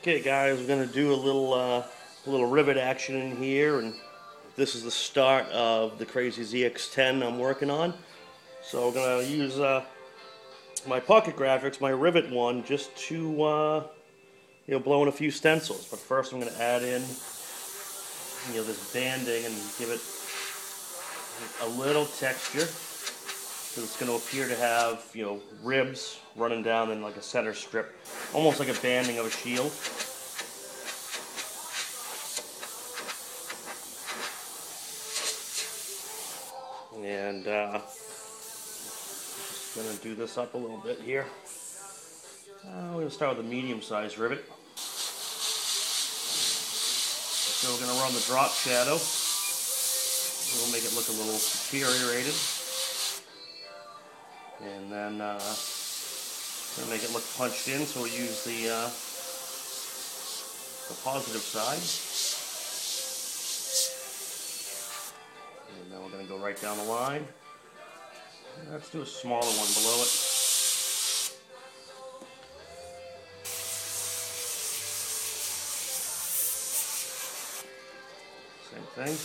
Okay guys, we're going to do a little rivet action in here, and this is the start of the crazy ZX10 I'm working on. So we're going to use my pocket GraFx, my rivet one, just to blow in a few stencils. But first I'm going to add in this banding and give it a little texture. So it's going to appear to have ribs running down in like a center strip, almost like a banding of a shield. And just going to do this up a little bit here. We're going to start with a medium-sized rivet. So we're going to run the drop shadow. We'll make it look a little deteriorated. And then we're going to make it look punched in, so we'll use the positive side. And then we're going to go right down the line. And let's do a smaller one below it. Same thing.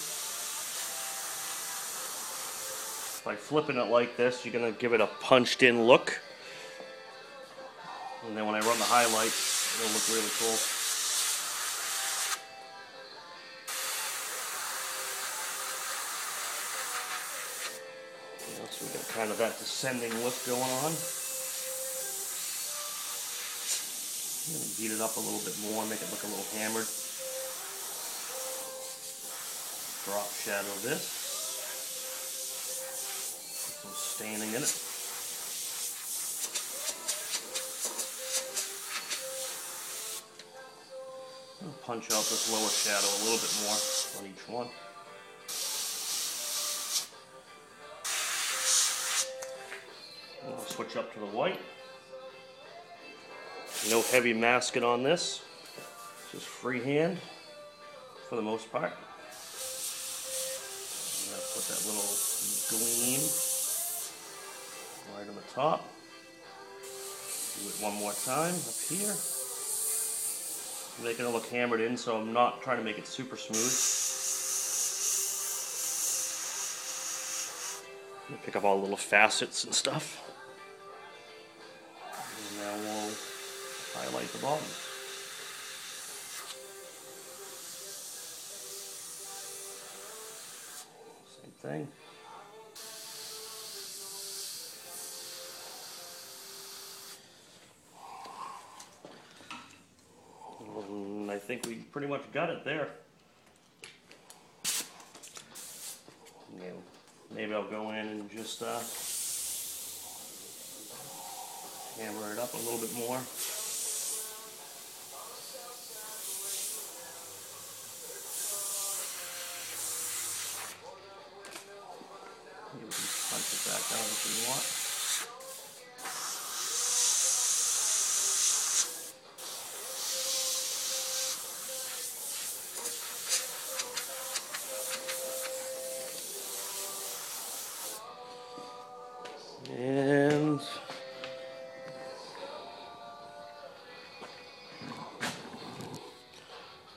By flipping it like this, you're going to give it a punched in look. And then when I run the highlight, it'll look really cool. So we got kind of that descending look going on. I'm going to beat it up a little bit more, make it look a little hammered. Drop shadow this. Some staining in it. I'll punch out this lower shadow a little bit more on each one. I'll switch up to the white. No heavy masking on this. Just freehand for the most part. I'm going to put that little gleam right on the top. Do it one more time up here. Making it look hammered in, so I'm not trying to make it super smooth. Pick up all the little facets and stuff. And now we'll highlight the bottom. Same thing. And I think we pretty much got it there. Maybe I'll go in and just hammer it up a little bit more. You can punch it back down if you want.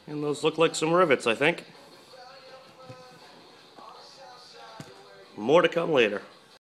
And those look like some rivets, I think. More to come later.